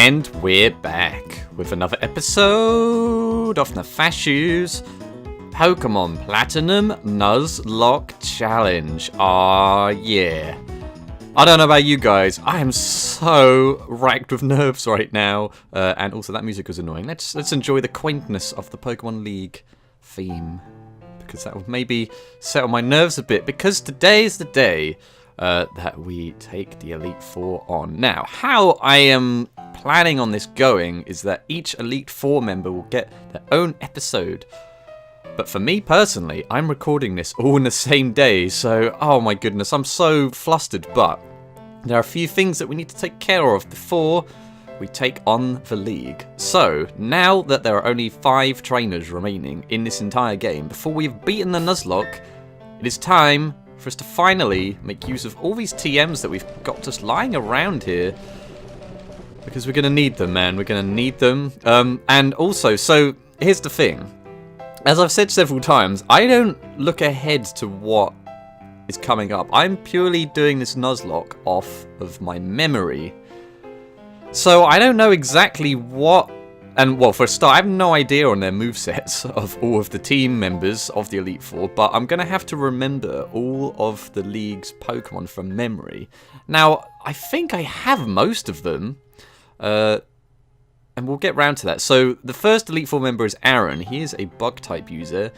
And we're back with another episode of Nefashuu's Pokemon Platinum Nuzlocke Challenge. Aw, yeah. I don't know about you guys, I am so racked with nerves right now. And also that music was annoying. Let's enjoy the quaintness of the Pokemon League theme, because that will maybe settle my nerves a bit, because today is the day that we take the Elite Four on. Now, how I am planning on this going is that each Elite Four member will get their own episode. But for me personally, I'm recording this all in the same day, so oh my goodness, I'm so flustered. But there are a few things that we need to take care of before we take on the league. So, now that there are only 5 trainers remaining in this entire game, before we've beaten the Nuzlocke, it is time for us to finally make use of all these TMs that we've got just lying around here. Because we're going to need them, man. We're going to need them. And also, so, here's the thing. As I've said several times, I don't look ahead to what is coming up. I'm purely doing this Nuzlocke off of my memory. So I don't know exactly what... And, well, for a start, I have no idea on their movesets of all of the team members of the Elite Four, but I'm going to have to remember all of the league's Pokemon from memory. Now, I think I have most of them, and we'll get round to that. So, the first Elite Four member is Aaron. He is a Bug-type user.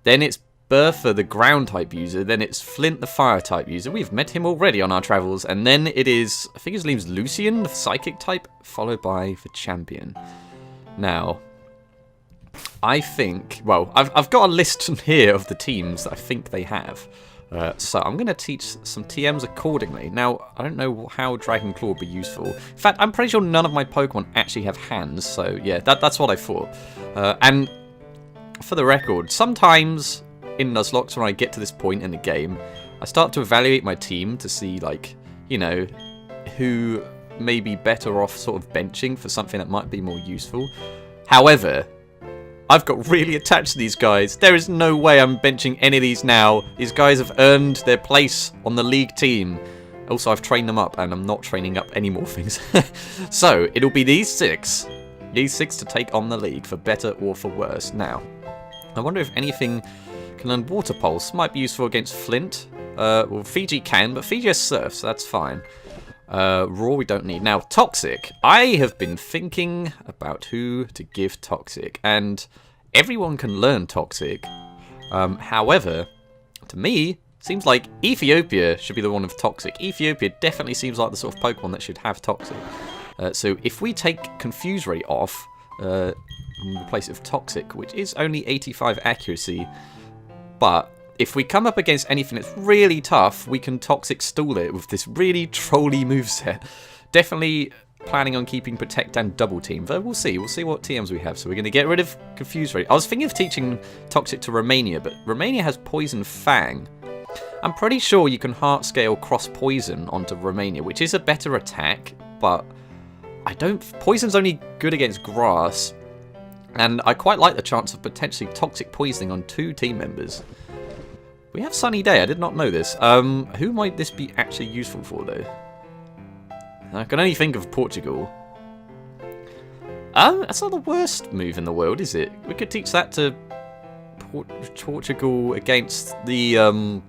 Then it's Bertha, the Ground-type user. Then it's Flint, the Fire-type user. We've met him already on our travels. And then it is, I think his name's Lucian, the Psychic-type, followed by the Champion. Now, I think, well, I've got a list here of the teams that I think they have. So I'm going to teach some TMs accordingly. Now, I don't know how Dragon Claw would be useful. In fact, I'm pretty sure none of my Pokemon actually have hands. So yeah, that's what I thought. And for the record, sometimes in Nuzlocke, when I get to this point in the game, I start to evaluate my team to see, like, you know, who may be better off sort of benching for something that might be more useful. However, I've got really attached to these guys. There is no way I'm benching any of these now. These guys have earned their place on the league team. Also, I've trained them up, and I'm not training up any more things. So, it'll be these 6. These 6 to take on the league, for better or for worse. Now, I wonder if anything can learn Water Pulse. Might be useful against Flint. Well, Fiji can, but Fiji has Surf, so that's fine. Raw we don't need. Now, Toxic. I have been thinking about who to give Toxic, and everyone can learn Toxic. However, to me, seems like Ethiopia should be the one with Toxic. Ethiopia definitely seems like the sort of Pokemon that should have Toxic. So if we take Confuse Ray off, and replace it with Toxic, which is only 85 accuracy, but if we come up against anything that's really tough, we can Toxic Stall it with this really trolly moveset. Definitely planning on keeping Protect and Double Team, though we'll see. We'll see what TMs we have. So we're going to get rid of Confuse Ray. I was thinking of teaching Toxic to Romania, but Romania has Poison Fang. I'm pretty sure you can Heart Scale Cross Poison onto Romania, which is a better attack, but I don't... Poison's only good against Grass, and I quite like the chance of potentially Toxic Poisoning on 2 team members. We have Sunny Day, I did not know this. Who might this be actually useful for, though? I can only think of Portugal. That's not the worst move in the world, is it? We could teach that to Portugal against the,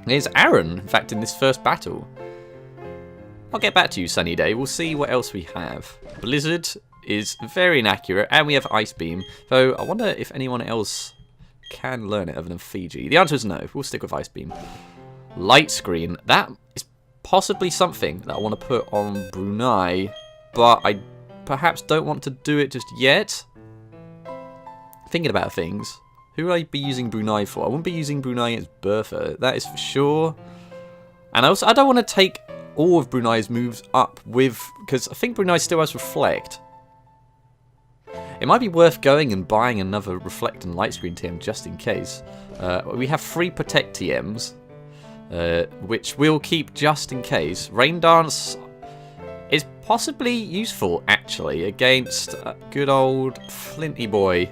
Here's Aaron, in fact, in this first battle. I'll get back to you, Sunny Day. We'll see what else we have. Blizzard is very inaccurate, and we have Ice Beam. Though, I wonder if anyone else can learn it other than Fiji. The answer is no. We'll stick with Ice Beam. Light Screen. That is possibly something that I want to put on Brunei, but I perhaps don't want to do it just yet. Thinking about things. Who would I be using Brunei for? I wouldn't be using Brunei against Bertha. That is for sure. And also, I don't want to take all of Brunei's moves up with... Because I think Brunei still has Reflect. It might be worth going and buying another Reflect and Light Screen TM just in case. We have 3 Protect TMs, which we'll keep just in case. Rain Dance is possibly useful, actually, against good old Flinty Boy.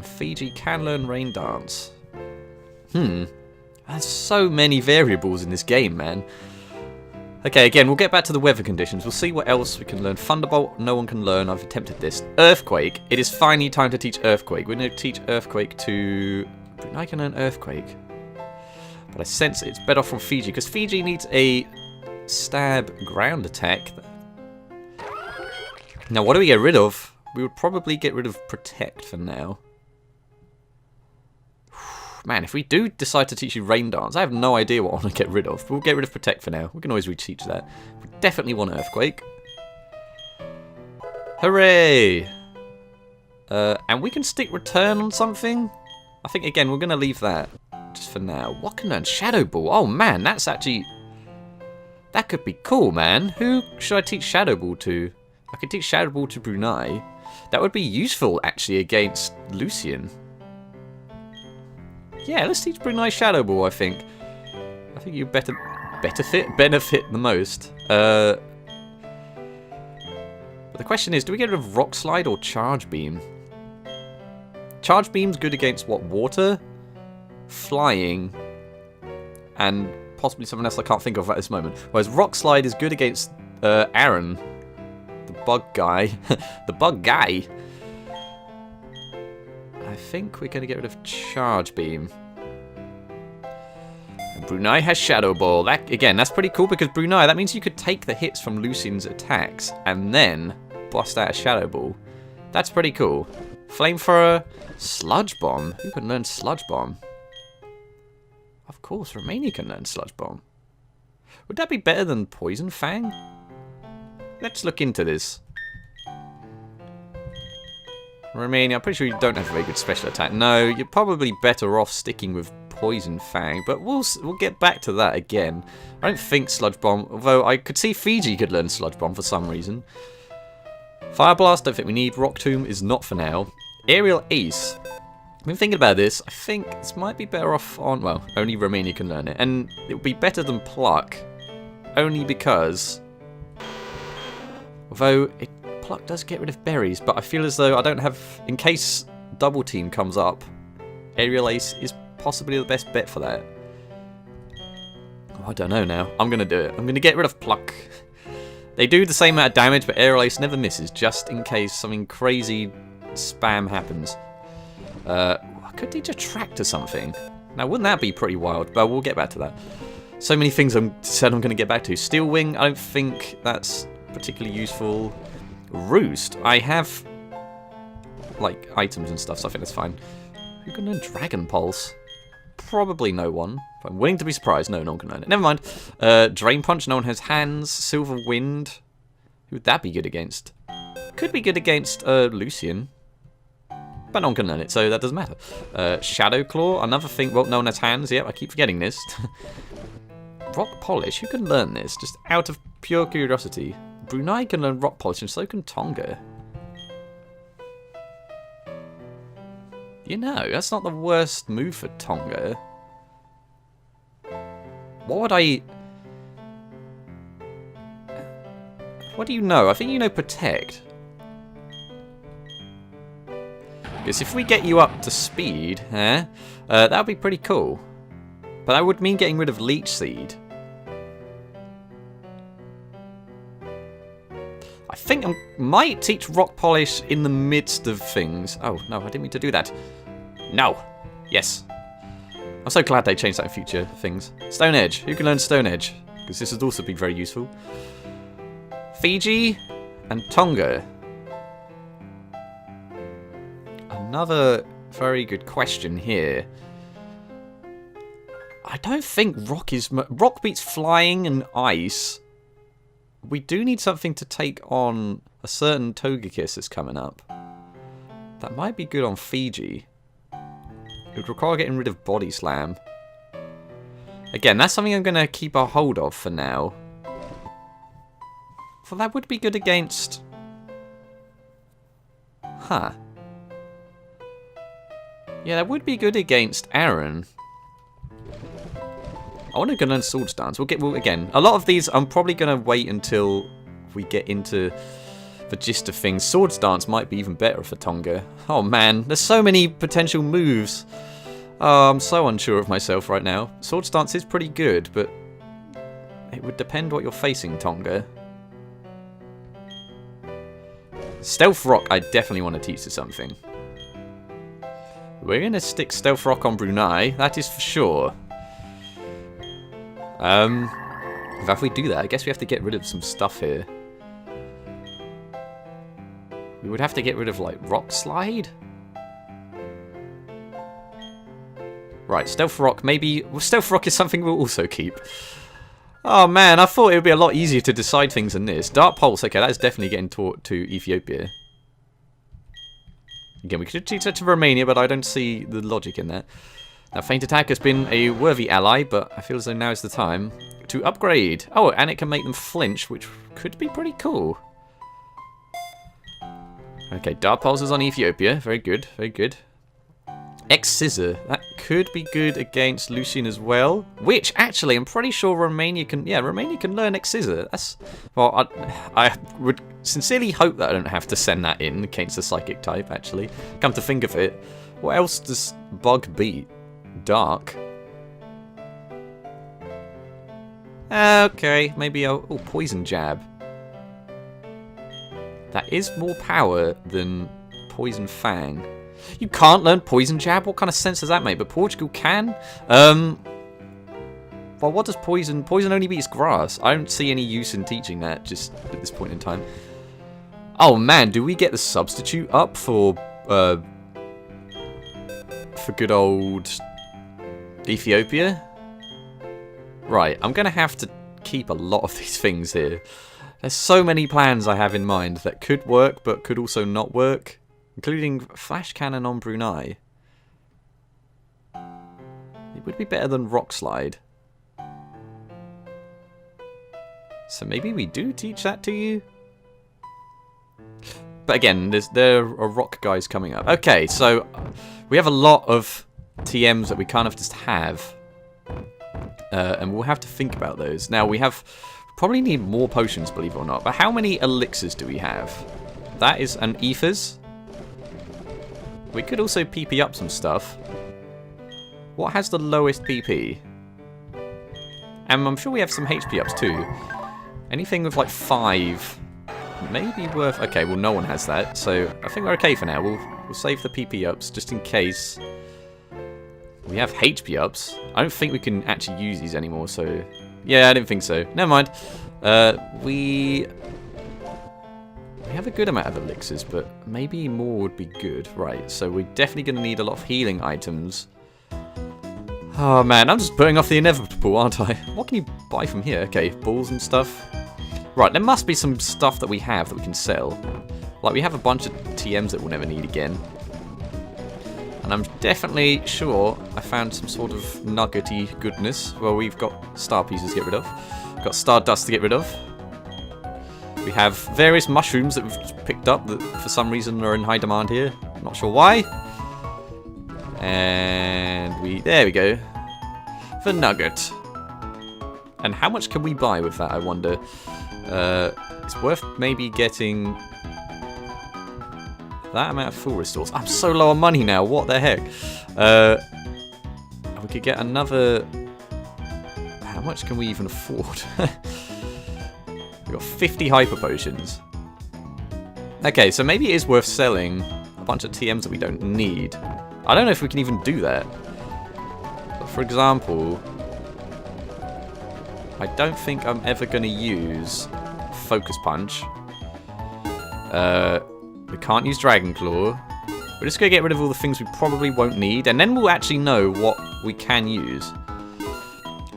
Fiji can learn Rain Dance. There's so many variables in this game, man. Okay, again, we'll get back to the weather conditions. We'll see what else we can learn. Thunderbolt, no one can learn. I've attempted this. Earthquake. It is finally time to teach Earthquake. We're going to teach Earthquake to... I can learn Earthquake. But I sense it's better off from Fiji, because Fiji needs a stab ground attack. Now, what do we get rid of? We would probably get rid of Protect for now. Man, if we do decide to teach you Rain Dance, I have no idea what I want to get rid of. We'll get rid of Protect for now. We can always reteach that. We definitely want Earthquake. Hooray! And we can stick Return on something? I think, again, we're going to leave that just for now. What can learn? Shadow Ball. Oh, man, that's actually... That could be cool, man. Who should I teach Shadow Ball to? I could teach Shadow Ball to Brunei. That would be useful, actually, against Lucian. Yeah, let's teach Brunei Shadow Ball, I think. I think you benefit the most. But the question is, do we get rid of Rock Slide or Charge Beam? Charge Beam's good against, what, water? Flying. And possibly something else I can't think of at this moment. Whereas Rock Slide is good against Aaron. The bug guy. The bug guy. I think we're going to get rid of Charge Beam. And Brunei has Shadow Ball. That, again, that's pretty cool because Brunei, that means you could take the hits from Lucian's attacks and then bust out a Shadow Ball. That's pretty cool. Flamethrower, Sludge Bomb. Who can learn Sludge Bomb? Of course, Romania can learn Sludge Bomb. Would that be better than Poison Fang? Let's look into this. Romania, I'm pretty sure you don't have a very good special attack. No, you're probably better off sticking with Poison Fang, but we'll get back to that again. I don't think Sludge Bomb, although I could see Fiji could learn Sludge Bomb for some reason. Fire Blast, don't think we need. Rock Tomb is not for now. Aerial Ace. I've been thinking about this. I think this might be better off on, well, only Romania can learn it. And it would be better than Pluck, only because, although Pluck does get rid of berries, but I feel as though I don't have, in case Double Team comes up, Aerial Ace is possibly the best bet for that. Oh, I don't know now. I'm going to do it. I'm going to get rid of Pluck. They do the same amount of damage, but Aerial Ace never misses, just in case something crazy spam happens. I could teach a track to something. Now, wouldn't that be pretty wild? But we'll get back to that. So many things I said I'm going to get back to. Steel Wing, I don't think that's particularly useful. Roost, I have like items and stuff, so I think that's fine. Who can learn Dragon Pulse? Probably no one. But I'm willing to be surprised. No one can learn it. Never mind. Drain Punch, no one has hands. Silver Wind, who would that be good against? Could be good against Lucian. But no one can learn it, so that doesn't matter. Shadow Claw, another thing. Well, no one has hands. Yep, I keep forgetting this. Rock Polish, who can learn this? Just out of pure curiosity. Brunei can learn Rock Polish, and so can Tonga. You know, that's not the worst move for Tonga. What would I... What do you know? I think you know Protect. Because if we get you up to speed, that would be pretty cool. But that would mean getting rid of Leech Seed. I think I might teach Rock Polish in the midst of things. Oh, no, I didn't mean to do that. No. Yes. I'm so glad they changed that in future things. Stone Edge. Who can learn Stone Edge? Because this would also be very useful. Fiji and Tonga. Another very good question here. I don't think Rock is... Rock beats Flying and Ice. We do need something to take on a certain Togekiss that's coming up. That might be good on Fiji. It would require getting rid of Body Slam. Again, that's something I'm going to keep a hold of for now. Well, that would be good against... Huh. Yeah, that would be good against Aaron. I want to go learn Swords Dance. Again, a lot of these I'm probably going to wait until we get into the gist of things. Swords Dance might be even better for Tonga. Oh man, there's so many potential moves. Oh, I'm so unsure of myself right now. Swords Dance is pretty good, but It would depend what you're facing, Tonga. Stealth Rock, I definitely want to teach her something. We're going to stick Stealth Rock on Brunei, that is for sure. If we do that, I guess we have to get rid of some stuff here. We would have to get rid of, like, Rock Slide? Right, Stealth Rock, maybe... Well, Stealth Rock is something we'll also keep. Oh, man, I thought it would be a lot easier to decide things than this. Dark Pulse, okay, that is definitely getting taught to Ethiopia. Again, we could teach that to Romania, but I don't see the logic in that. Now, Feint Attack has been a worthy ally, but I feel as though now is the time to upgrade. Oh, and it can make them flinch, which could be pretty cool. Okay, Dark Pulse is on Ethiopia. Very good, very good. X-Scissor. That could be good against Lucian as well. Which, actually, I'm pretty sure Romania can... Yeah, Romania can learn X-Scissor. That's... Well, I would sincerely hope that I don't have to send that in against the Psychic type, actually. Come to think of it. What else does Bug beat? Dark. Okay, maybe I'll... Oh, Poison Jab. That is more power than Poison Fang. You can't learn Poison Jab? What kind of sense does that make? But Portugal can? Well, what does Poison... Poison only beats grass. I don't see any use in teaching that just at this point in time. Oh, man, do we get the substitute up for good old Ethiopia? Right, I'm going to have to keep a lot of these things here. There's so many plans I have in mind that could work, but could also not work. Including Flash Cannon on Brunei. It would be better than Rock Slide. So maybe we do teach that to you? But again, there are rock guys coming up. Okay, so we have a lot of TMs that we kind of just have. And we'll have to think about those. Now, we probably need more potions, believe it or not. But how many elixirs do we have? That is an ethers. We could also PP up some stuff. What has the lowest PP? And I'm sure we have some HP ups too. Anything with like 5 may be worth... Okay, well no one has that, so I think we're okay for now. We'll save the PP ups just in case. We have HP ups. I don't think we can actually use these anymore, so... Yeah, I didn't think so. Never mind. We have a good amount of elixirs, but maybe more would be good. Right, so we're definitely going to need a lot of healing items. Oh man, I'm just putting off the inevitable, aren't I? What can you buy from here? Okay, balls and stuff. Right, there must be some stuff that we have that we can sell. Like, we have a bunch of TMs that we'll never need again. And I'm definitely sure I found some sort of nuggety goodness. Well, we've got star pieces to get rid of. We've got stardust to get rid of. We have various mushrooms that we've picked up that for some reason are in high demand here. Not sure why. And there we go. The nugget. And how much can we buy with that, I wonder? It's worth maybe getting that amount of full restores. I'm so low on money now, what the heck? We could get another... How much can we even afford? We've got 50 hyper potions. Okay, so maybe it is worth selling a bunch of TMs that we don't need. I don't know if we can even do that. But for example, I don't think I'm ever going to use Focus Punch. We can't use Dragon Claw. We're just going to get rid of all the things we probably won't need, and then we'll actually know what we can use.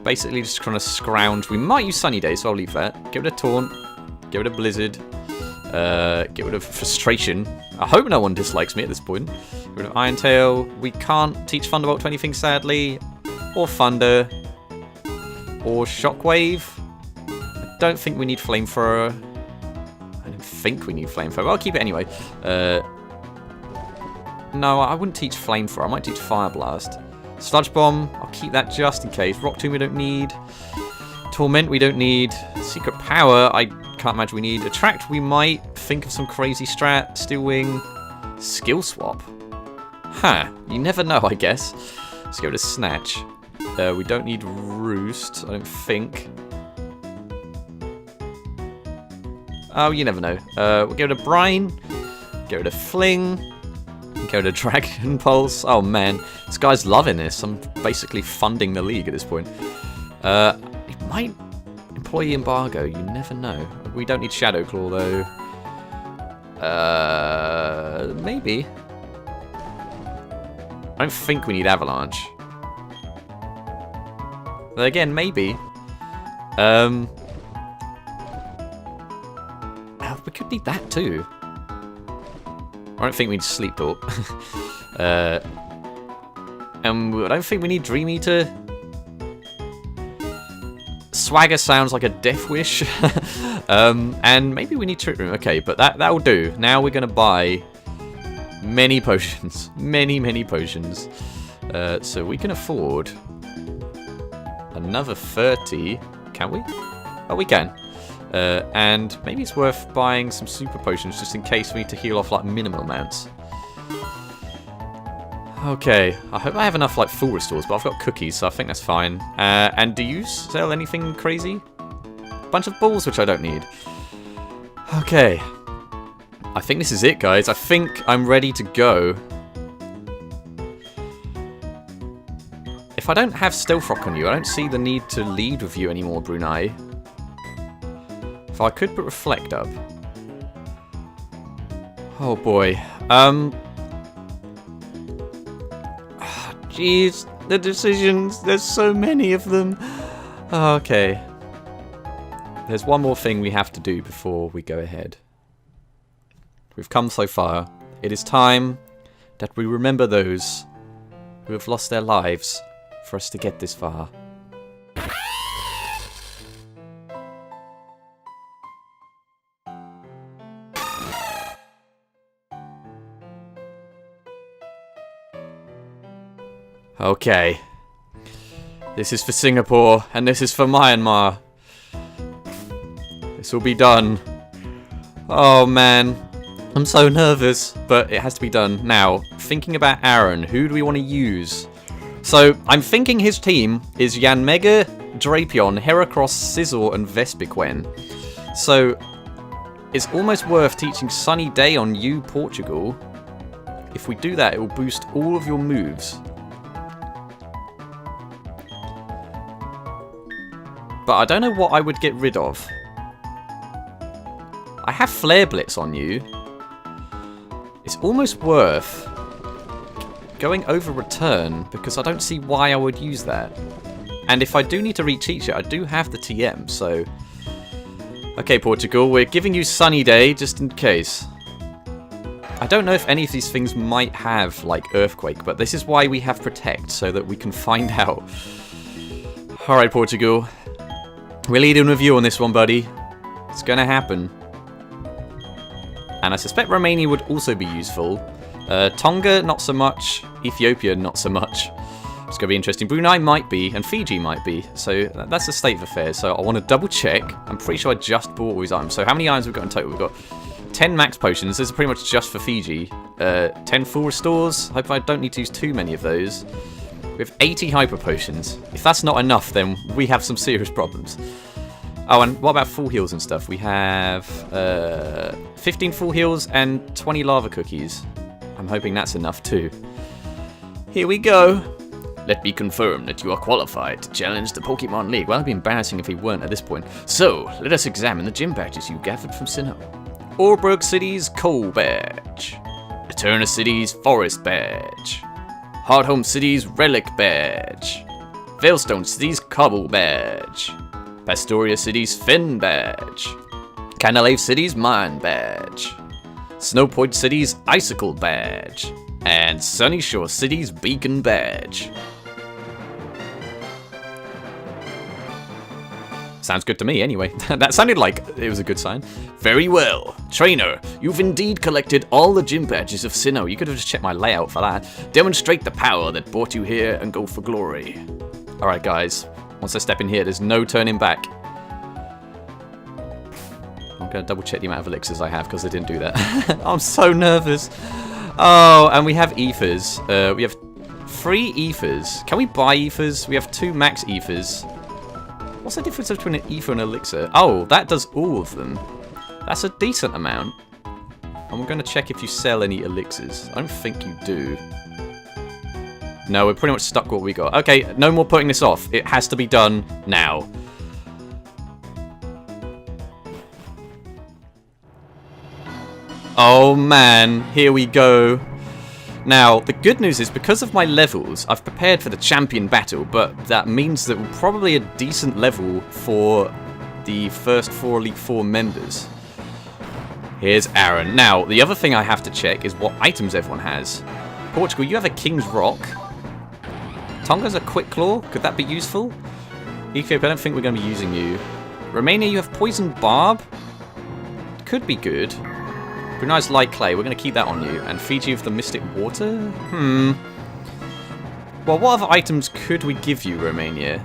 Basically just trying to scrounge. We might use Sunny Day, so I'll leave that. Get rid of Taunt. Get rid of Blizzard. Get rid of Frustration. I hope no one dislikes me at this point. Get rid of Iron Tail. We can't teach Thunderbolt to anything, sadly. Or Thunder. Or Shockwave. I don't think we need Flamethrower. I don't think we need Flamethrower. I'll keep it anyway. No, I wouldn't teach Flamethrower. I might teach Fire Blast. Sludge Bomb, I'll keep that just in case. Rock Tomb we don't need. Torment we don't need. Secret Power, I can't imagine we need. Attract, we might think of some crazy strat. Steel Wing. Skill Swap. Huh, you never know, I guess. Let's go to Snatch. We don't need Roost, I don't think. Oh, you never know. We'll go to Brine. Go to Fling. Go to Dragon Pulse. Oh man, this guy's loving this. I'm basically funding the league at this point. It might employ Embargo. You never know. We don't need Shadow Claw though. Maybe. I don't think we need Avalanche. But again, maybe. We could need that too. I don't think we need Sleep Talk. And I don't think we need Dream Eater. Swagger sounds like a death wish. And maybe we need Trick Room. Okay, but that will do. Now we're going to buy many potions. Many potions. So we can afford another 30. Can we? Oh, we can. And maybe it's worth buying some super potions just in case we need to heal off like minimal amounts. Okay, I hope I have enough like full restores, but I've got cookies, so I think that's fine. And do you sell anything crazy? Bunch of balls, which I don't need. Okay. I think this is it, guys. I think I'm ready to go. If I don't have Stealth Rock on you, I don't see the need to lead with you anymore, Brunei. If I could put Reflect up. Oh boy. Jeez, the decisions. There's so many of them. Okay. There's one more thing we have to do before we go ahead. We've come so far. It is time that we remember those who have lost their lives for us to get this far. Okay. This is for Singapore, and this is for Myanmar. This will be done. Oh man. I'm so nervous, but it has to be done. Now, thinking about Aaron, who do we want to use? So, I'm thinking his team is Yanmega, Drapion, Heracross, Scizor, and Vespiquen. So, it's almost worth teaching Sunny Day on you, Portugal. If we do that, it will boost all of your moves. But I don't know what I would get rid of. I have Flare Blitz on you. It's almost worth going over Return, because I don't see why I would use that. And if I do need to re-teach it, I do have the TM, so... Okay, Portugal, we're giving you Sunny Day, just in case. I don't know if any of these things might have, like, Earthquake, but this is why we have Protect, so that we can find out. Alright, Portugal. We're leading with you on this one, buddy. It's gonna happen. And I suspect Romania would also be useful. Tonga, not so much. Ethiopia, not so much. It's going to be interesting. Brunei might be, and Fiji might be. So that's the state of affairs. So I want to double check. I'm pretty sure I just bought all these items. So how many items have we got in total? We've got 10 max potions. This is pretty much just for Fiji. 10 full restores. Hope I don't need to use too many of those. We have 80 hyper potions. If that's not enough, then we have some serious problems. Oh, and what about full heals and stuff? We have 15 full heals and 20 lava cookies. I'm hoping that's enough too. Here we go. Let me confirm that you are qualified to challenge the Pokemon League. Well, it'd be embarrassing if we weren't at this point. So, let us examine the gym badges you gathered from Sinnoh. Orebrook City's Coal Badge. Eterna City's Forest Badge. Hardhome City's Relic Badge. Veilstone City's Cobble Badge. Pastoria City's Fen Badge. Canalave City's Mine Badge. Snowpoint City's Icicle Badge. And Sunny Shore City's Beacon Badge. Sounds good to me, anyway. That sounded like it was a good sign. Very well. Trainer, you've indeed collected all the gym badges of Sinnoh. You could have just checked my layout for that. Demonstrate the power that brought you here and go for glory. Alright, guys. Once I step in here, there's no turning back. I'm going to double check the amount of elixirs I have because I didn't do that. I'm so nervous. Oh, and we have ethers. We have 3 ethers. Can we buy ethers? We have 2 max ethers. What's the difference between an ether and an elixir? Oh, that does all of them. That's a decent amount. And we're going to check if you sell any elixirs. I don't think you do. No, we're pretty much stuck with what we got. Okay, no more putting this off. It has to be done now. Oh man, here we go. Now, the good news is because of my levels, I've prepared for the champion battle, but that means that we're probably a decent level for the first 4 Elite 4 members. Here's Aaron. Now, the other thing I have to check is what items everyone has. Portugal, you have a King's Rock. Tonga's a Quick Claw. Could that be useful? Ethiopia, I don't think we're going to be using you. Romania, you have Poison Barb. Could be good. Brunei's Light Clay. We're going to keep that on you. And Fiji of the Mystic Water? Well, what other items could we give you, Romania?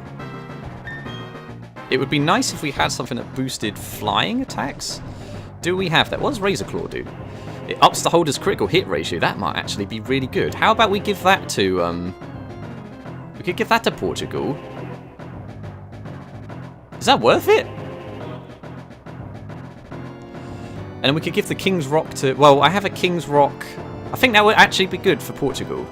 It would be nice if we had something that boosted flying attacks. Do we have that? What does Razor Claw do? It ups the holder's critical hit ratio. That might actually be really good. How about we give that to... we could give that to Portugal. Is that worth it? And then we could give the King's Rock to... Well, I have a King's Rock. I think that would actually be good for Portugal.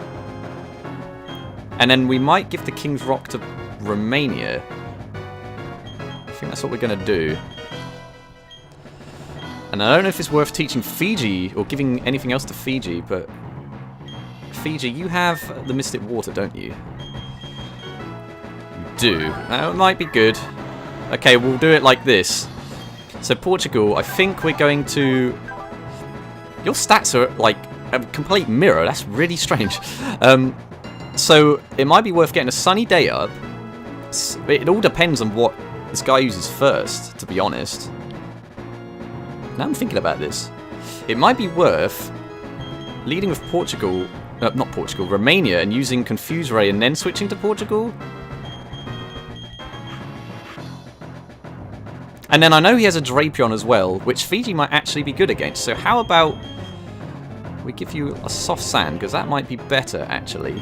And then we might give the King's Rock to Romania. I think that's what we're going to do. And I don't know if it's worth teaching Fiji or giving anything else to Fiji, but... Fiji, you have the Mystic Water, don't you? You do. That might be good. Okay, we'll do it like this. So Portugal, I think we're going to... Your stats are like a complete mirror. That's really strange. So it might be worth getting a sunny day up. It all depends on what this guy uses first, to be honest. Now I'm thinking about this. It might be worth leading with Portugal... not Portugal, Romania, and using Confuse Ray and then switching to Portugal. And then I know he has a Drapion as well, which Fiji might actually be good against. So how about we give you a soft sand, because that might be better, actually.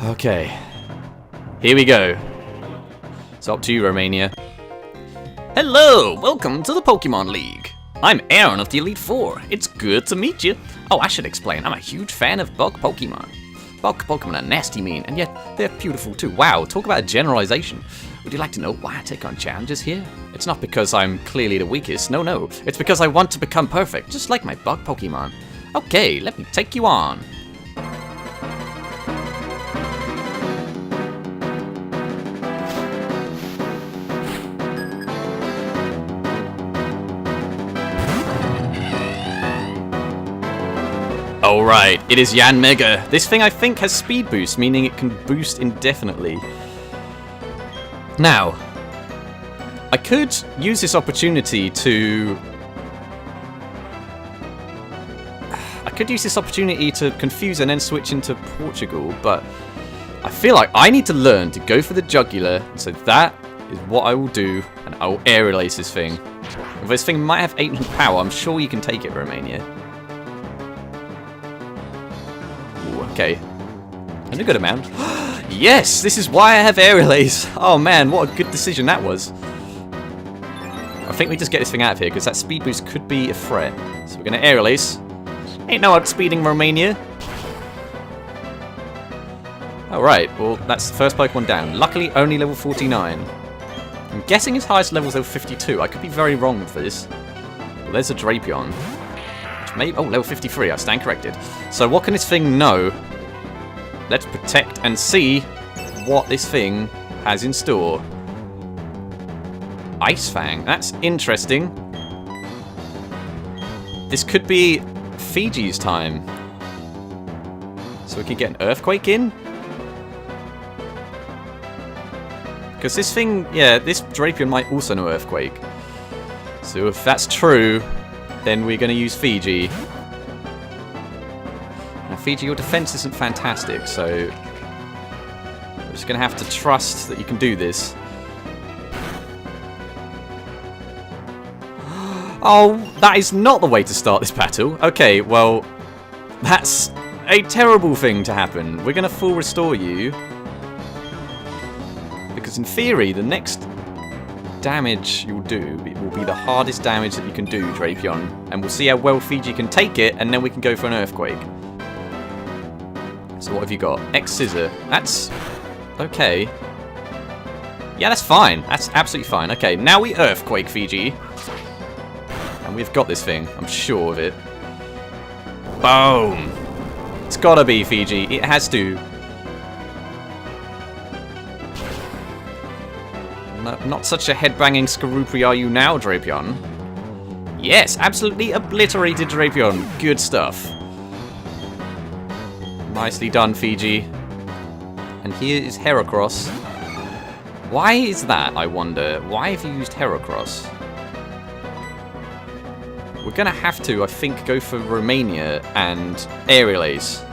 Okay. Here we go. It's up to you, Romania. Hello! Welcome to the Pokemon League. I'm Aaron of the Elite Four. It's good to meet you. Oh, I should explain. I'm a huge fan of bug Pokemon. Bug Pokemon are nasty mean, and yet they're beautiful too. Wow, talk about a generalization. Would you like to know why I take on challenges here? It's not because I'm clearly the weakest, no. It's because I want to become perfect, just like my bug Pokemon. Okay, let me take you on. Alright, it is Yanmega. This thing I think has speed boost, meaning it can boost indefinitely. Now, I could use this opportunity to... confuse and then switch into Portugal, but I feel like I need to learn to go for the jugular, so that is what I will do, and I will aerial ace this thing. If this thing might have 800 power, I'm sure you can take it, Romania. Ooh, okay. And a good amount. Yes, this is why I have aerial ace. Oh man, what a good decision that was. I think we just get this thing out of here, because that speed boost could be a threat. So we're going to aerial ace. Ain't no outspeeding Romania. Alright, well, that's the first Pokemon down. Luckily, only level 49. I'm guessing his highest level is level 52. I could be very wrong with this. Well, there's a Drapion. Which may... Oh, level 53. I stand corrected. So what can this thing know? Let's protect and see what this thing has in store. Ice Fang. That's interesting. This could be Fiji's time. So we can get an Earthquake in? Because this thing, yeah, this Drapion might also know Earthquake. So if that's true, then we're going to use Fiji. Now Fiji, your defense isn't fantastic, so we're just going to have to trust that you can do this. Oh, that is not the way to start this battle. Okay, well, that's a terrible thing to happen. We're going to full restore you. Because in theory, the next damage you'll do. It will be the hardest damage that you can do, Drapion. And we'll see how well Fiji can take it, and then we can go for an Earthquake. So what have you got? X-Scissor. That's okay. Yeah, that's fine. That's absolutely fine. Okay, now we Earthquake, Fiji. And we've got this thing. I'm sure of it. Boom! It's gotta be, Fiji. It has to. No, not such a headbanging Skarupri are you now, Drapion. Yes, absolutely obliterated Drapion. Good stuff. Nicely done, Fiji. And here is Heracross. Why is that, I wonder? Why have you used Heracross? We're going to have to, I think, go for Romania and Aerial Ace.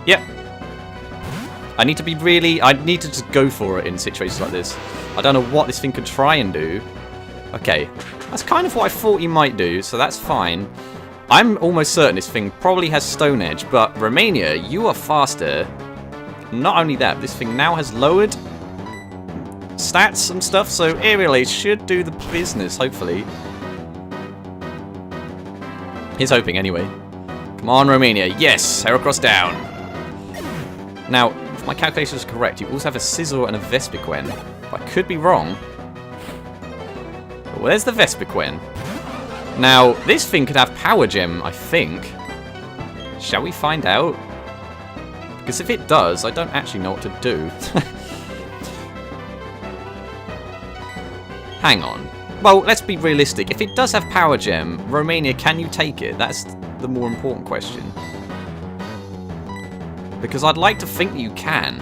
Yep. I need to be really... I need to just go for it in situations like this. I don't know what this thing could try and do. Okay. That's kind of what I thought he might do, so that's fine. I'm almost certain this thing probably has Stone Edge, but Romania, you are faster. Not only that, this thing now has lowered stats and stuff, so Aerial Ace should do the business, hopefully. He's hoping, anyway. Come on, Romania. Yes! Heracross down. Now, if my calculations are correct, you also have a Scizor and a Vespiquen. I could be wrong. But where's the Vespiquen? Now, this thing could have Power Gem, I think. Shall we find out? Because if it does, I don't actually know what to do. Hang on. Well, let's be realistic. If it does have Power Gem, Romania, can you take it? That's the more important question. Because I'd like to think that you can.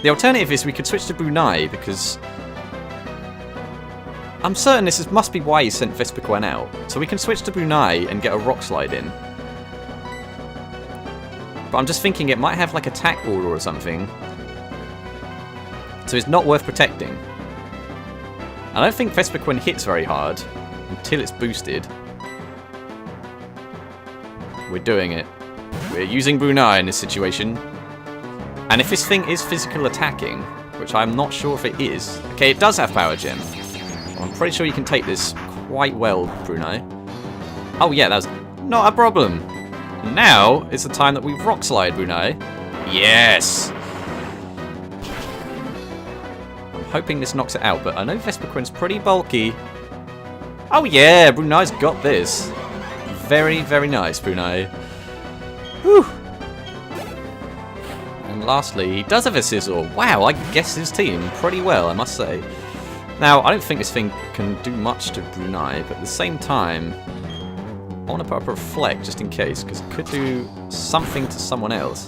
The alternative is we could switch to Brunei, because I'm certain this must be why he sent Vespiquen out. So we can switch to Brunei and get a Rock Slide in. But I'm just thinking it might have like Attack Order or something. So it's not worth protecting. I don't think Vespiquen hits very hard until it's boosted. We're doing it. We're using Brunei in this situation. And if this thing is physical attacking, which I'm not sure if it is. Okay, it does have Power Gem. I'm pretty sure you can take this quite well, Brunei. Oh yeah, that's not a problem. Now is the time that we Rock Slide Brunei. Yes! I'm hoping this knocks it out, but I know Vespiquen's pretty bulky. Oh yeah, Brunei's got this. Very, very nice, Brunei. Whew. And lastly, he does have a Scizor. Wow, I guess his team pretty well, I must say. Now, I don't think this thing can do much to Brunei, but at the same time, I want to put up a Reflect just in case, because it could do something to someone else.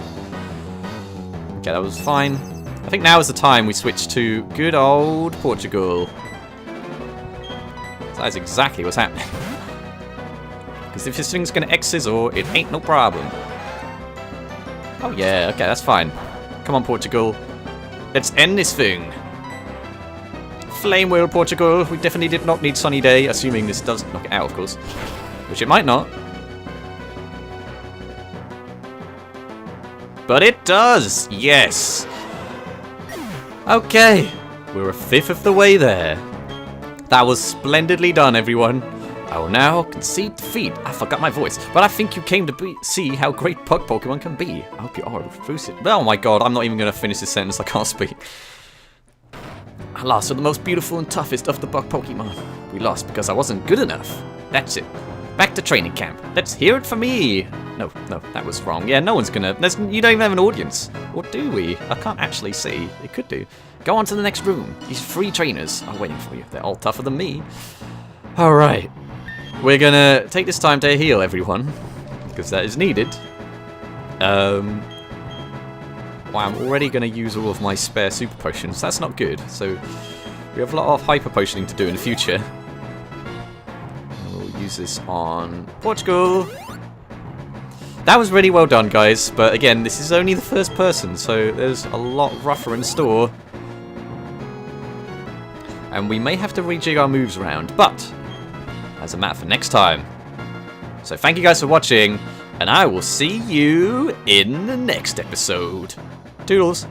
Okay, that was fine. I think now is the time we switch to good old Portugal. So that's exactly what's happening. Because if this thing's going to X-Scissor, it ain't no problem. Oh yeah, okay, that's fine. Come on, Portugal. Let's end this thing. Flame Wheel, Portugal. We definitely did not need Sunny Day, assuming this does knock it out, of course. Which it might not. But it does! Yes! Okay, we're a fifth of the way there. That was splendidly done, everyone. I will now concede defeat. I forgot my voice, but I think you came to see how great Pug Pokemon can be. I hope you are lucid. Oh my god, I'm not even going to finish this sentence. I can't speak. I lost to the most beautiful and toughest of the bug Pokemon. We lost because I wasn't good enough. That's it. Back to training camp. Let's hear it for me. No, that was wrong. Yeah, no one's gonna... you don't even have an audience. Or do we? I can't actually see. It could do. Go on to the next room. These 3 trainers are waiting for you. They're all tougher than me. Alright. We're gonna take this time to heal everyone. Because that is needed. Wow, I'm already going to use all of my spare super potions. That's not good. So we have a lot of hyper potioning to do in the future. We'll use this on Portugal. That was really well done, guys. But again, this is only the first person, so there's a lot rougher in store. And we may have to rejig our moves around, but that's a matter for next time. So thank you guys for watching. and I will see you in the next episode. Toodles.